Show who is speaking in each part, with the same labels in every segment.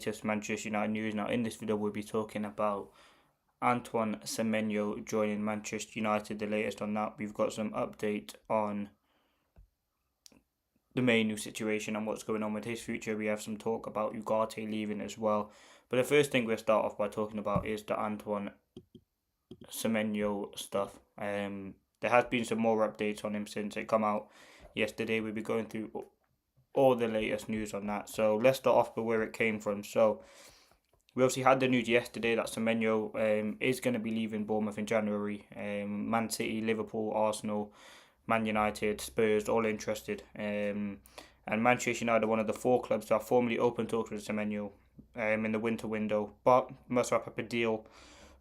Speaker 1: latest Manchester United news. Now, in this video, we'll be talking about Antoine Semenyo joining Manchester United. The latest on that, we've got some update on the MAINOO situation and what's going on with his future. We have some talk about UGARTE leaving as well. But the first thing we'll start off by talking about is the Antoine Semenyo stuff. There has been some more updates on him since it come out yesterday. We'll be going through all the latest news on that. So let's start off with where it came from. So we obviously had the news yesterday that Semenyo is going to be leaving Bournemouth in January. Man City, Liverpool, Arsenal, Man United, Spurs, all interested. And Manchester United are one of the 4 clubs that are formally open talks with Semenyo in the winter window, but must wrap up a deal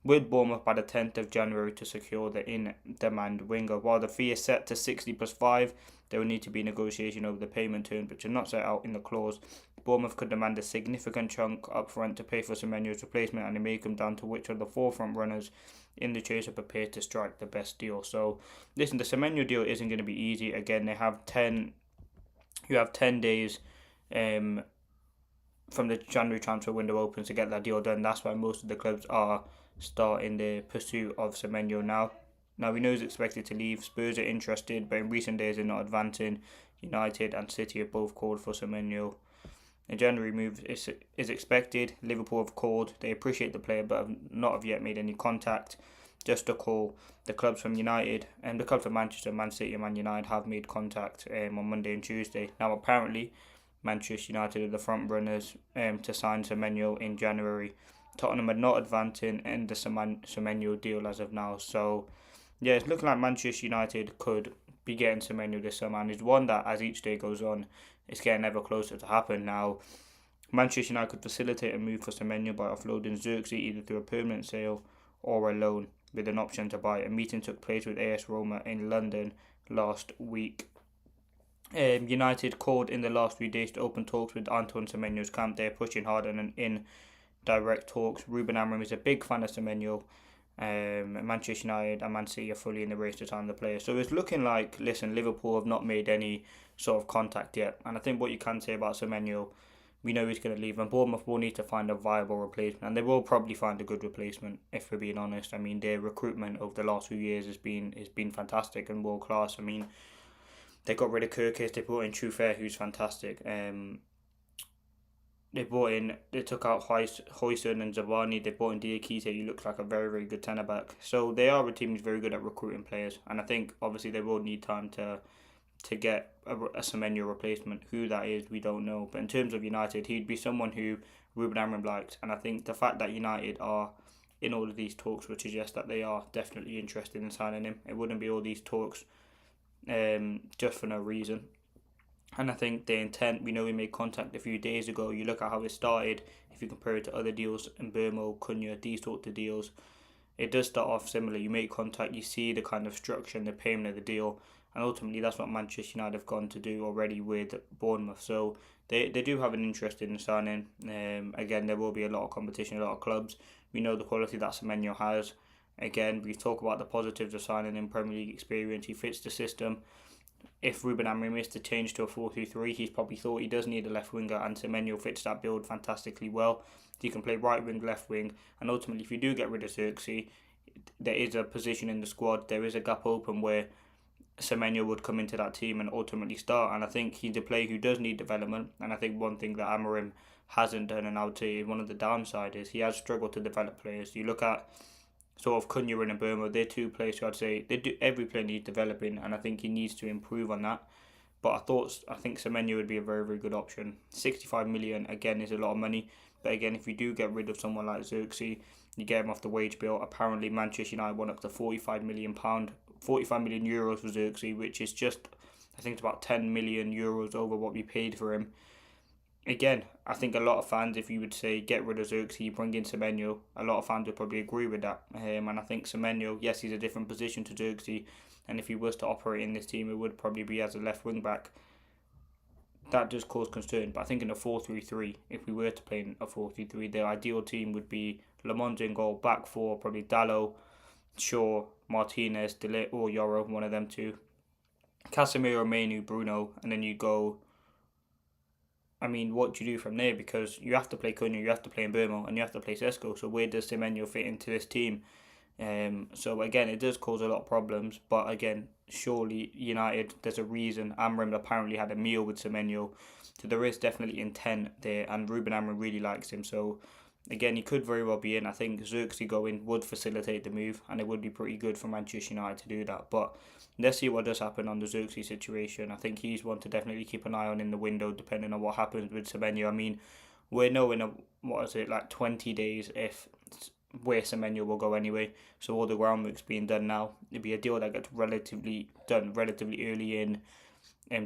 Speaker 1: with Bournemouth by the 10th of January to secure the in-demand winger. While the fee is set to 60 plus 5, there will need to be negotiation over the payment terms, which are not set out in the clause. Bournemouth could demand a significant chunk up front to pay for Semenyo's replacement, and it may come down to which of the 4 front runners in the chase are prepared to strike the best deal. So, listen, the Semenyo deal isn't going to be easy. Again, you have 10 days from the January transfer window opens to get that deal done. That's why most of the clubs are starting the pursuit of Semenyo now. Now, we know he's expected to leave. Spurs are interested, but in recent days they're not advancing. United and City have both called for Semenyo. A January move is expected. Liverpool have called. They appreciate the player, but have yet made any contact. Just a call. The clubs from United and the clubs from Manchester, Man City and Man United have made contact on Monday and Tuesday. Now, apparently, Manchester United are the front runners to sign Semenyo in January. Tottenham are not advancing in the Semenyo deal as of now. So, yeah, it's looking like Manchester United could be getting Semenyo this summer, and it's one that, as each day goes on, it's getting ever closer to happen. Now, Manchester United could facilitate a move for Semenyo by offloading Zirkzee either through a permanent sale or a loan with an option to buy. A meeting took place with AS Roma in London last week. United called in the last few days to open talks with Antoine Semenyo's camp. They're pushing hard in direct talks. Ruben Amorim is a big fan of Semenyo. Manchester United and Man City are fully in the race to sign the player. So it's looking like, listen, Liverpool have not made any sort of contact yet. And I think what you can say about Semenyo, we know he's going to leave, and Bournemouth will need to find a viable replacement, and they will probably find a good replacement, if we're being honest. I mean, their recruitment over the last few years has been fantastic and world class. I mean, they got rid of Kirkis, they brought in Trufair, who's fantastic. They took out Hoyson and Zabani. They brought in Diakite, who looks like a very, very good centre back. So they are a team who's very good at recruiting players, and I think obviously they will need time to get a Semenyo replacement. Who that is, we don't know. But in terms of United, he'd be someone who Ruben Amorim likes, and I think the fact that United are in all of these talks would suggest that they are definitely interested in signing him. It wouldn't be all these talks just for no reason. And I think the intent, we know we made contact a few days ago. You look at how it started, if you compare it to other deals in Burmo, Cunha, these sort of deals, it does start off similar. You make contact, you see the kind of structure and the payment of the deal, and ultimately that's what Manchester United have gone to do already with Bournemouth. So they do have an interest in signing. Again, there will be a lot of competition, a lot of clubs. We know the quality that Semenyo has. Again, we talk about the positives of signing in Premier League experience. He fits the system. If Ruben Amorim is to change to a 4-3-3, he's probably thought he does need a left winger, and Semenyo fits that build fantastically well. He can play right wing, left wing, and ultimately, if you do get rid of Zirkzee, there is a position in the squad, there is a gap open where Semenyo would come into that team and ultimately start. And I think he's a player who does need development, and I think one thing that Amorim hasn't done, and I would say one of the downsides, is he has struggled to develop players. You look at sort of Cunha and Burma, they're 2 players who I'd say every player needs developing, and I think he needs to improve on that. But I think Semenyo would be a very, very good option. 65 million again is a lot of money, but again, if you do get rid of someone like Zirkzee, you get him off the wage bill. Apparently, Manchester United won up to €45 million for Zirkzee, which is just, I think it's about €10 million over what we paid for him. Again, I think a lot of fans, if you would say get rid of Zirkzee, bring in Semenyo, a lot of fans would probably agree with that. And I think Semenyo, yes, he's a different position to Zirkzee, and if he was to operate in this team, it would probably be as a left wing back. That does cause concern, but I think in a 4-3-3, if we were to play in a 4-3-3, the ideal team would be Lamont in goal, back 4, probably Dallo, Shaw, Martinez, De Ligt, or Yoro, one of them 2. Casemiro, Mainu, Bruno, and then you go I mean, what do you do from there? Because you have to play Cunha, you have to play Burmo, and you have to play Sesko. So where does Semenyo fit into this team? So again, it does cause a lot of problems. But again, surely United, there's a reason. Amram apparently had a meal with Semenyo, so there is definitely intent there, and Ruben Amram really likes him. So again, he could very well be in. I think Zirkzee going would facilitate the move, and it would be pretty good for Manchester United to do that. But let's see what does happen on the Zirkzee situation. I think he's one to definitely keep an eye on in the window, depending on what happens with Semenyo. I mean, we're knowing what is it, like 20 days if where Semenyo will go anyway. So all the groundwork's being done now. It'd be a deal that gets relatively early in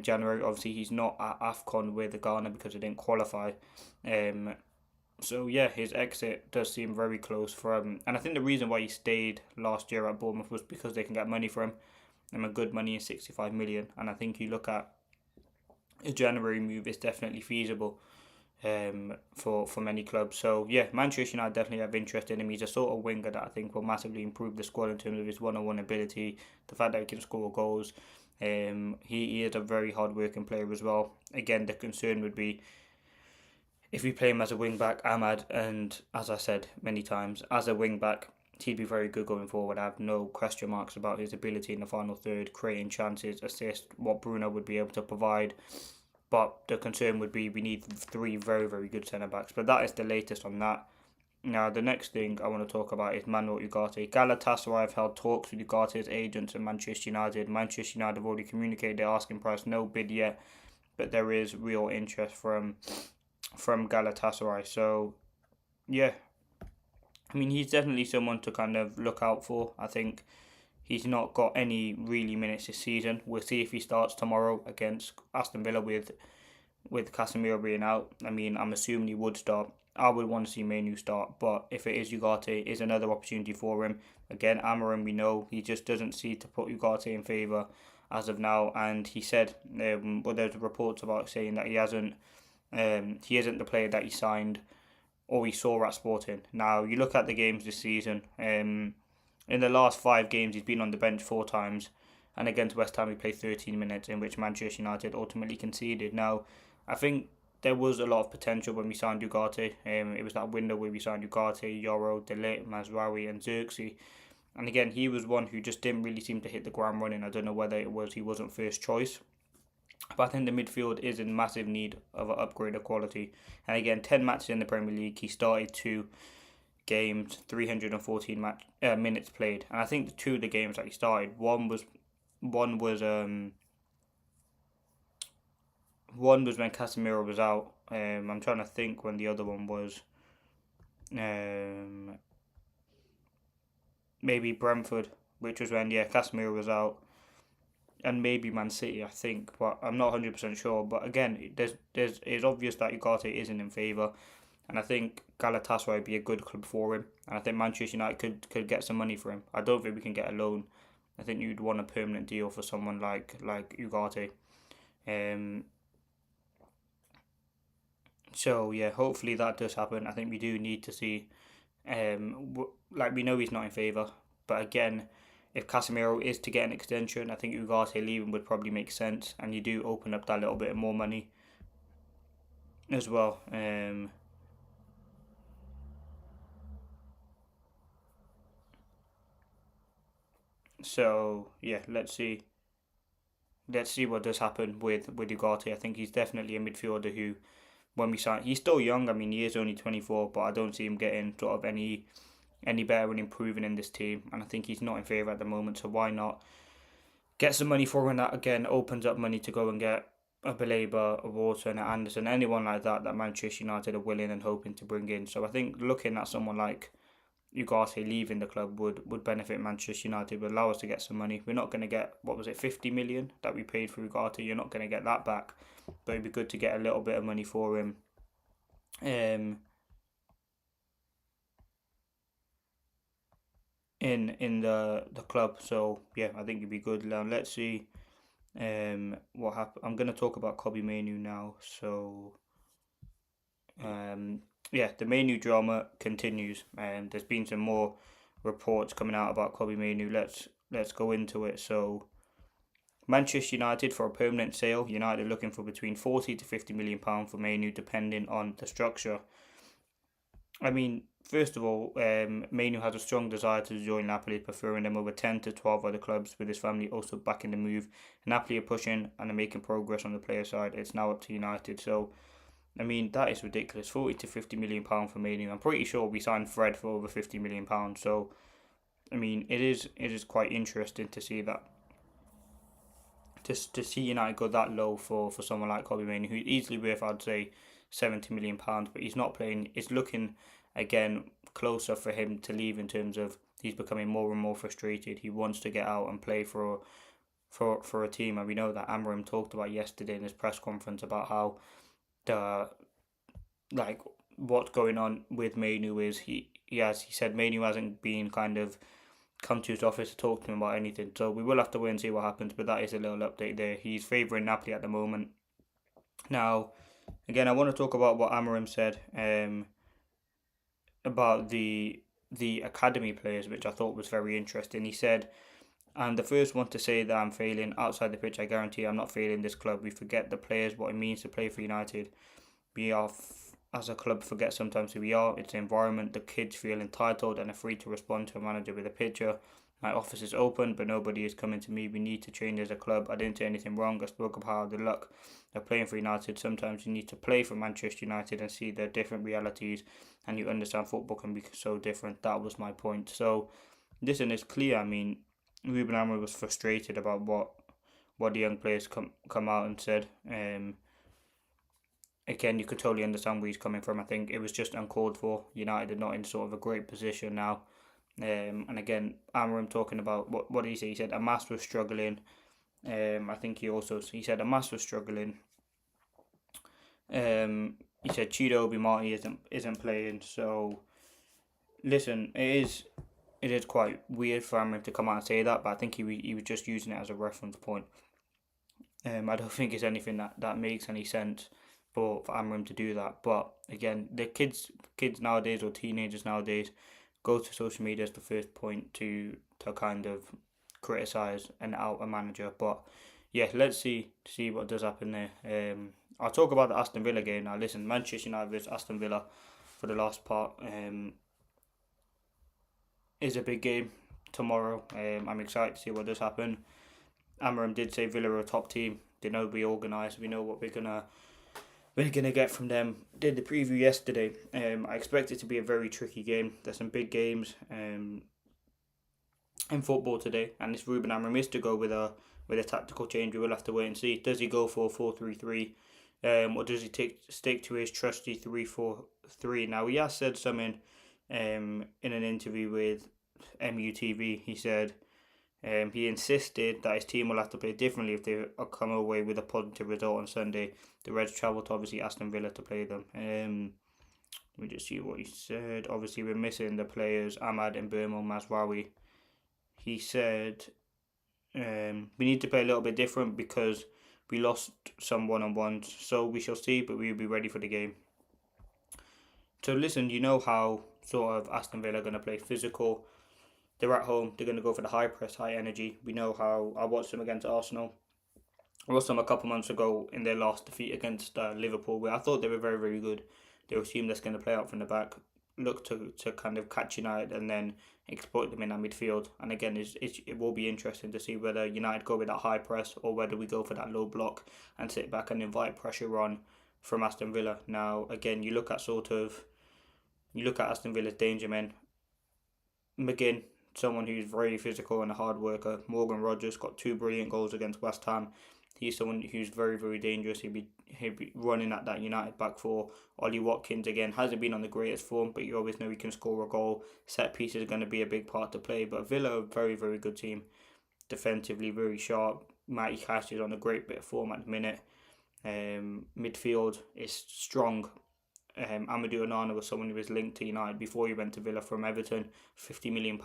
Speaker 1: January. Obviously, he's not at AFCON with Ghana because he didn't qualify. So yeah, his exit does seem very close for him, and I think the reason why he stayed last year at Bournemouth was because they can get money for him, and a good money is 65 million. And I think you look at a January move, it's definitely feasible for many clubs. So yeah, Manchester United definitely have interest in him. He's a sort of winger that I think will massively improve the squad in terms of his one-on-one ability, the fact that he can score goals. He is a very hard-working player as well. Again, the concern would be if we play him as a wing back, Ahmad, and as I said many times, as a wing back, he'd be very good going forward. I have no question marks about his ability in the final third, creating chances, assist, what Bruno would be able to provide. But the concern would be we need three very, very good centre backs. But that is the latest on that. Now, the next thing I want to talk about is MAINOO UGARTE. Galatasaray have held talks with UGARTE's agents and Manchester United. Manchester United have already communicated their asking price, no bid yet, but there is real interest from Galatasaray. So, yeah, I mean, he's definitely someone to kind of look out for. I think he's not got any really minutes this season. We'll see if he starts tomorrow against Aston Villa with Casemiro being out. I mean, I'm assuming he would start. I would want to see MAINOO start, but if it is UGARTE, is another opportunity for him. Again, Amarim, we know he just doesn't see to put UGARTE in favour as of now, and he said, there's reports about saying that he isn't the player that he signed or he saw at Sporting. Now, you look at the games this season, in the last 5 games he's been on the bench 4 times, and against West Ham he played 13 minutes, in which Manchester United ultimately conceded. Now, I think there was a lot of potential when we signed UGARTE. It was that window where we signed UGARTE, Yoro, De Ligt, Mazraoui and Zirkzee. And again, he was one who just didn't really seem to hit the ground running. I don't know whether it was he wasn't first choice. But I think the midfield is in massive need of an upgrade of quality. And again, 10 matches in the Premier League. He started 2 games, 314 minutes played. And I think the 2 of the games that he started, one was when Casemiro was out. I'm trying to think when the other one was. Maybe Brentford, which was when Casemiro was out, and maybe Man City, I think, but I'm not 100% sure. But again, it's obvious that UGARTE isn't in favour, and I think Galatasaray would be a good club for him, and I think Manchester United could get some money for him. I don't think we can get a loan. I think you'd want a permanent deal for someone like UGARTE. So yeah, hopefully that does happen. I think we do need to see, we know he's not in favour, but again, if Casemiro is to get an extension, I think UGARTE leaving would probably make sense, and you do open up that little bit of more money as well. So yeah, let's see what does happen with UGARTE. I think he's definitely a midfielder who, when we sign, he's still young. I mean, he is only 24, but I don't see him getting sort of any better and improving in this team. And I think he's not in favour at the moment, so why not get some money for him? That again opens up money to go and get a Baleba, a Wharton, a Anderson, anyone like that Manchester United are willing and hoping to bring in. So I think looking at someone like UGARTE leaving the club would benefit Manchester United, would allow us to get some money. We're not going to get, 50 million that we paid for UGARTE. You're not going to get that back, but it'd be good to get a little bit of money for him. In the club. So yeah, I think it'd be good. Now let's see what happens. I'm going to talk about Kobbie Mainoo now. So the MAINOO drama continues, and there's been some more reports coming out about Kobbie Mainoo. Let's go into it. So Manchester United for a permanent sale. United looking for between 40 to 50 million pound for MAINOO, depending on the structure. I mean, first of all, MAINOO has a strong desire to join Napoli, preferring them over 10 to 12 other clubs, with his family also backing the move. Napoli are pushing and are making progress on the player side. It's now up to United. So, I mean, that is ridiculous. 40 to 50 million pound for MAINOO. I'm pretty sure we signed Fred for over 50 million pounds. So, I mean, it is quite interesting to see that. To see United go that low for someone like Kobbie Mainoo, who's easily worth, I'd say, £70 million, but he's not playing. It's looking again closer for him to leave, in terms of he's becoming more and more frustrated. He wants to get out and play for a team, and we know that Amorim talked about yesterday in his press conference about how the like what's going on with Mainoo is he said Mainoo hasn't been kind of come to his office to talk to him about anything. So we will have to wait and see what happens, but that is a little update there. He's favouring Napoli at the moment. Now, again, I want to talk about what Amorim said about the academy players, which I thought was very interesting. He said, "I'm the first one to say that I'm failing outside the pitch. I guarantee I'm not failing this club. We forget the players, what it means to play for United. We are, as a club, forget sometimes who we are. It's the environment. The kids feel entitled and are free to respond to a manager with a picture. My office is open, but nobody is coming to me. We need to change as a club. I didn't say anything wrong. I spoke about the luck of playing for United. Sometimes you need to play for Manchester United and see their different realities, and you understand football can be so different." That was my point. So, listen, it's clear. I mean, Ruben Amorim was frustrated about what the young players come out and said. Again, you could totally understand where he's coming from. I think it was just uncalled for. United are not in sort of a great position now. And again, Amorim talking about what did he say? He said Amas was struggling. I think he said Amas was struggling. He said Chido Obi Marty isn't playing. So listen, it is quite weird for Amorim to come out and say that, but I think he was just using it as a reference point. I don't think it's anything that makes any sense for Amorim to do that. But again, the kids nowadays, or teenagers nowadays, go to social media as the first point to kind of criticise and out a manager. But yeah, let's see what does happen there. I'll talk about the Aston Villa game now. Listen, Manchester United versus Aston Villa for the last part is a big game tomorrow. I'm excited to see what does happen. Amorim did say Villa are a top team. They know we organised. We know what we're gonna get from them. Did the preview yesterday. I expect it to be a very tricky game. There's some big games in football today, and if Ruben Amorim is to go with a tactical change, we will have to wait and see. Does he go for 4-3-3, or does he stick to his trusty 3-4-3? Now, he has said something in an interview with MUTV. He said he insisted that his team will have to play differently if they come away with a positive result on Sunday. The Reds travel to obviously Aston Villa to play them. Let me just see what he said. Obviously, we're missing the players Ahmad and Burmo Masraoui. He said we need to play a little bit different because we lost some one-on-ones. So we shall see, but we'll be ready for the game. So listen, you know how sort of Aston Villa are going to play physical. They're at home. They're going to go for the high press, high energy. We know how I watched them against Arsenal. I watched them a couple months ago in their last defeat against Liverpool, where I thought they were very, very good. They were a team that's going to play out from the back, look to kind of catch United and then exploit them in our midfield. And again, it will be interesting to see whether United go with that high press or whether we go for that low block and sit back and invite pressure on from Aston Villa. Now, again, you look at Aston Villa's danger men. McGinn, someone who's very physical and a hard worker. Morgan Rogers got 2 brilliant goals against West Ham. He's someone who's very, very dangerous. He'll be running at that United back four. Ollie Watkins, again, hasn't been on the greatest form, but you always know he can score a goal. Set pieces are going to be a big part to play. But Villa are a very, very good team. Defensively, very sharp. Matty Cash is on a great bit of form at the minute. Midfield is strong. Amadou Onana was someone who was linked to United before he went to Villa from Everton, £50 million.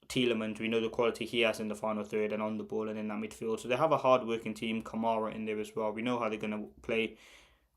Speaker 1: Tielemans, we know the quality he has in the final third and on the ball and in that midfield. So they have a hard-working team. Kamara in there as well. We know how they're going to play.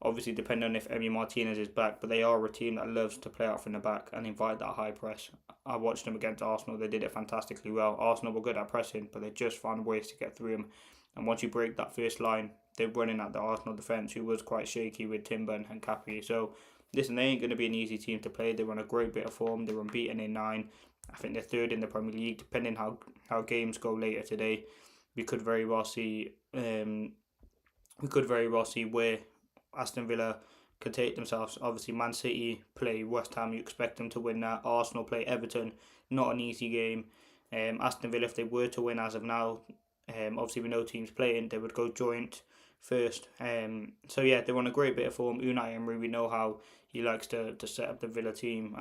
Speaker 1: Obviously, depending on if Emi Martinez is back, but they are a team that loves to play out from the back and invite that high press. I watched them against Arsenal. They did it fantastically well. Arsenal were good at pressing, but they just found ways to get through them. And once you break that first line, they're running at the Arsenal defence, who was quite shaky with Timber and Capri. So, listen, they ain't going to be an easy team to play. They're on a great bit of form. They're unbeaten in 9. I think they're third in the Premier League. Depending how games go later today, we could very well see where Aston Villa can take themselves. Obviously, Man City play West Ham. You expect them to win that. Arsenal play Everton. Not an easy game. Aston Villa, if they were to win as of now, obviously we know teams playing, they would go joint first. So yeah, they're on a great bit of form. Unai Emery, we know how he likes to set up the Villa team.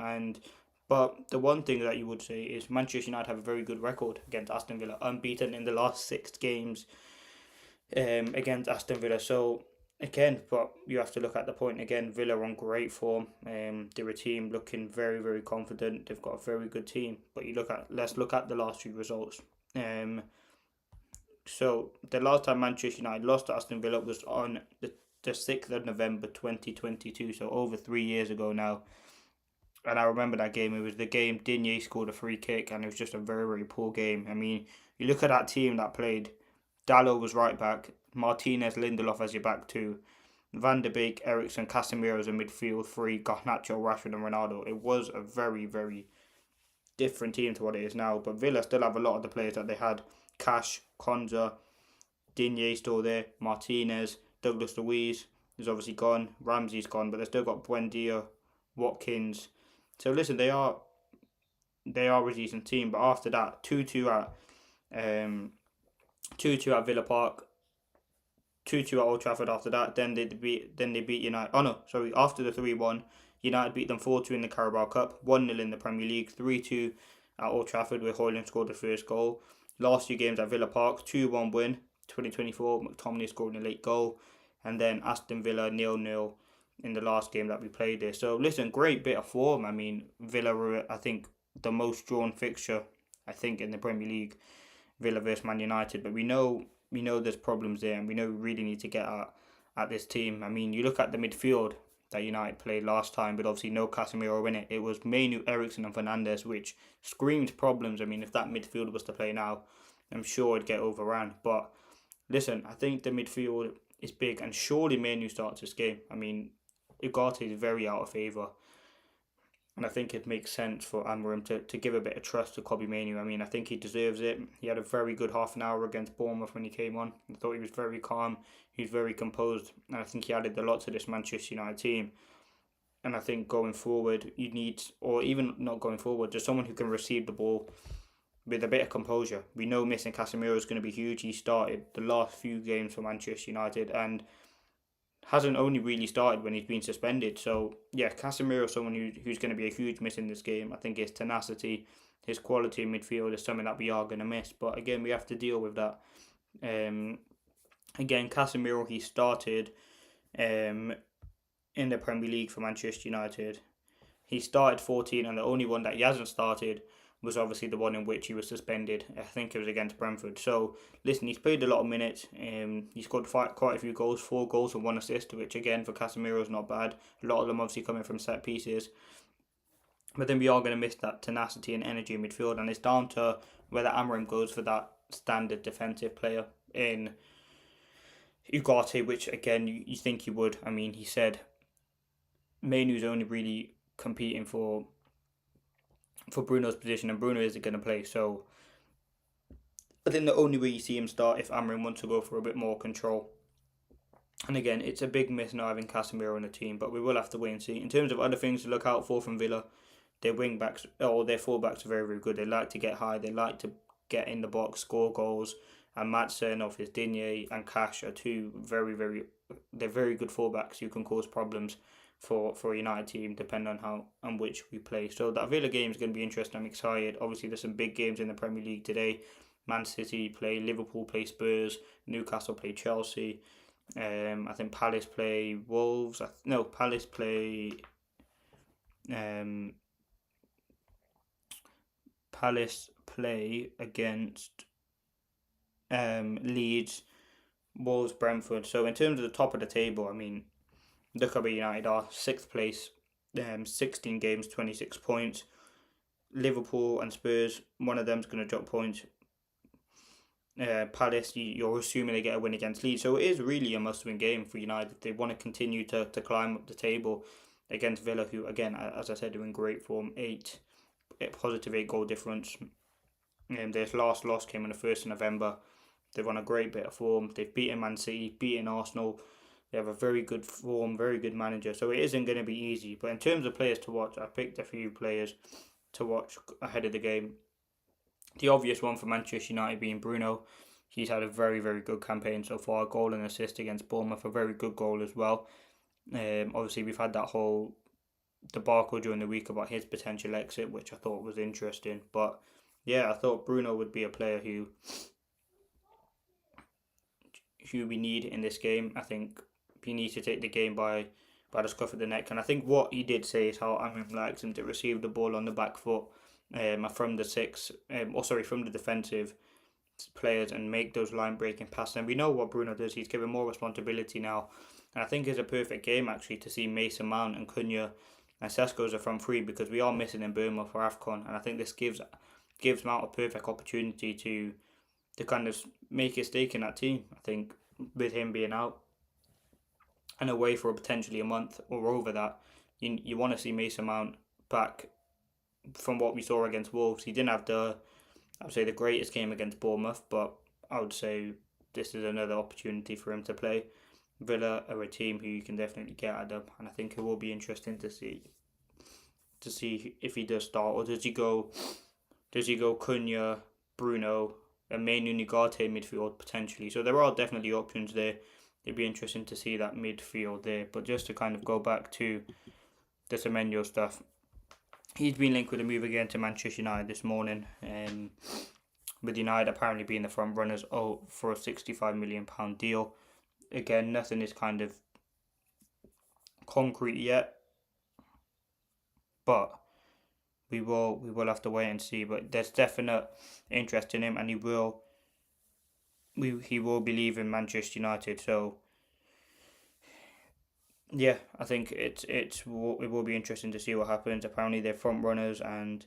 Speaker 1: But the one thing that you would say is Manchester United have a very good record against Aston Villa, unbeaten in the last 6 games against Aston Villa. So again, but you have to look at the point again. Villa are on great form. They're a team looking very, very confident. They've got a very good team. But let's look at the last few results. So the last time Manchester United lost to Aston Villa was on the 6th of November 2022. So over 3 years ago now. And I remember that game. It was the game Digne scored a free kick, and it was just a very, very poor game. I mean, you look at that team that played. Dalot was right back. Martinez, Lindelof as your back 2. Van der Beek, Eriksen, Casemiro as a midfield 3. Garnacho, Rashford and Ronaldo. It was a very, very different team to what it is now. But Villa still have a lot of the players that they had. Cash, Konza, Digne still there. Martinez, Douglas Luiz is obviously gone. Ramsey's gone, but they've still got Buendia, Watkins. So listen, they are a decent team. But after that, 2-2 at Villa Park, 2-2 at Old Trafford. After that, then they beat United. Oh no, sorry. After the 3-1, United beat them 4-2 in the Carabao Cup, 1-0 in the Premier League, 3-2 at Old Trafford where Højlund scored the first goal. Last 2 games at Villa Park, 2-1 win. 2024, McTominay scored a late goal, and then Aston Villa 0-0 in the last game that we played there. So listen, great bit of form. I mean, Villa were, I think, the most drawn fixture, I think, in the Premier League. Villa versus Man United, but we know there's problems there, and we know we really need to get at this team. I mean, you look at the midfield that United played last time, but obviously no Casemiro in it. It was MAINOO, Eriksen and Fernandes, which screamed problems. I mean, if that midfield was to play now, I'm sure it'd get overran. But listen, I think the midfield is big, and surely MAINOO starts this game. I mean, UGARTE is very out of favour, and I think it makes sense for Amorim to give a bit of trust to Kobbie Mainoo. I mean, I think he deserves it. He had a very good half an hour against Bournemouth when he came on. I thought he was very calm. He was very composed. And I think he added a lot to this Manchester United team. And I think going forward, you need, or even not going forward, just someone who can receive the ball with a bit of composure. We know missing Casemiro is going to be huge. He started the last few games for Manchester United and hasn't only really started when he's been suspended. So yeah, Casemiro is someone who's going to be a huge miss in this game. I think his tenacity, his quality in midfield is something that we are going to miss. But again, we have to deal with that. Again, Casemiro, he started in the Premier League for Manchester United. He started 14, and the only one that he hasn't started was obviously the one in which he was suspended. I think it was against Brentford. So, listen, he's played a lot of minutes. He scored quite a few goals, 4 goals and 1 assist, which again for Casemiro is not bad. A lot of them obviously coming from set pieces. But then we are going to miss that tenacity and energy in midfield, and it's down to whether Amorim goes for that standard defensive player in UGARTE, which again you think he would. I mean, he said Mainoo's only really competing for Bruno's position, and Bruno isn't going to play. So I think the only way you see him start if Amorim wants to go for a bit more control. And again, it's a big miss not having Casemiro in the team, but we will have to wait and see. In terms of other things to look out for from Villa, their wing-backs, or their full-backs are very, very good. They like to get high, they like to get in the box, score goals. And Madsen, of his Digne and Cash are two very good full-backs who can cause problems for a United team, depending on how and which we play. So that Villa game is going to be interesting. I'm excited. Obviously, there's some big games in the Premier League today. Man City play Liverpool, play Spurs. Newcastle play Chelsea. I think Palace play Wolves. Palace play. Palace play against Leeds, Wolves, Brentford. So in terms of the top of the table, I mean, Look at where United are, 6th place, 16 games, 26 points. Liverpool and Spurs, one of them's going to drop points. Palace, you're assuming they get a win against Leeds. So it is really a must-win game for United. They want to continue to climb up the table against Villa, who, again, as I said, are in great form. Positive 8 goal difference. Their last loss came on the 1st of November. They're on a great bit of form. They've beaten Man City, beaten Arsenal. They have a very good form, very good manager. So it isn't going to be easy. But in terms of players to watch, I picked a few players to watch ahead of the game. The obvious one for Manchester United being Bruno. He's had a very, very good campaign so far. Goal and assist against Bournemouth, a very good goal as well. Obviously, we've had that whole debacle during the week about his potential exit, which I thought was interesting. But yeah, I thought Bruno would be a player who we need in this game. I think he needs to take the game by the scruff of the neck. And I think what he did say is how Amram likes him to receive the ball on the back foot from the defensive players and make those line breaking passes. And we know what Bruno does. He's given more responsibility now. And I think it's a perfect game actually to see Mason Mount and Cunha and Sesko as a front three, because we are missing in Burma for AFCON. And I think this gives Mount a perfect opportunity to kind of make his stake in that team. I think with him being out and away for potentially a month or over that, you want to see Mason Mount back. From what we saw against Wolves, he didn't have the greatest game against Bournemouth, but I would say this is another opportunity for him to play. Villa are a team who you can definitely get at them, and I think it will be interesting to see if he does start, or does he go Cunha, Bruno, and MAINOO, UGARTE midfield potentially. So there are definitely options there. It'd be interesting to see that midfield there. But just to kind of go back to the Semenyo stuff, he's been linked with a move again to Manchester United this morning, with United apparently being the front runners for a £65 million deal. Again, nothing is kind of concrete yet, but we will have to wait and see. But there's definite interest in him, and he will be leaving Manchester United. So yeah, I think it will be interesting to see what happens. Apparently they're front runners, and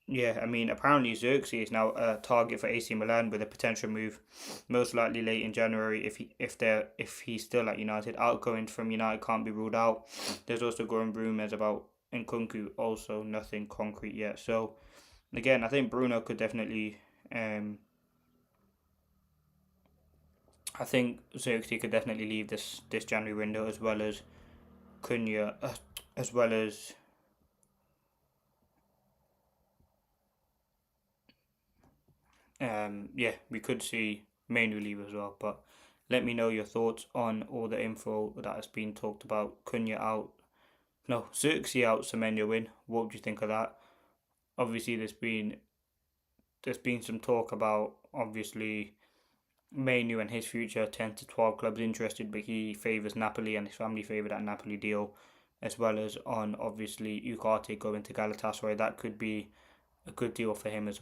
Speaker 1: yeah, I mean, apparently Zirkzee is now a target for AC Milan with a potential move, most likely late in January if he's still at United. Outgoing from United can't be ruled out. There's also growing rumours about Nkunku, also nothing concrete yet. So again, I think Bruno could definitely I think Zirkzee could definitely leave this January window, as well as Cunha, as well as we could see MAINOO leave as well. But let me know your thoughts on all the info that has been talked about. Cunha out, no, Zirkzee out, Semenyo in. What would you think of that? Obviously, there's been some talk about obviously MAINOO and his future, 10 to 12 clubs interested, but he favours Napoli and his family favour that Napoli deal, as well as on obviously UGARTE going to Galatasaray. That could be a good deal for him as well.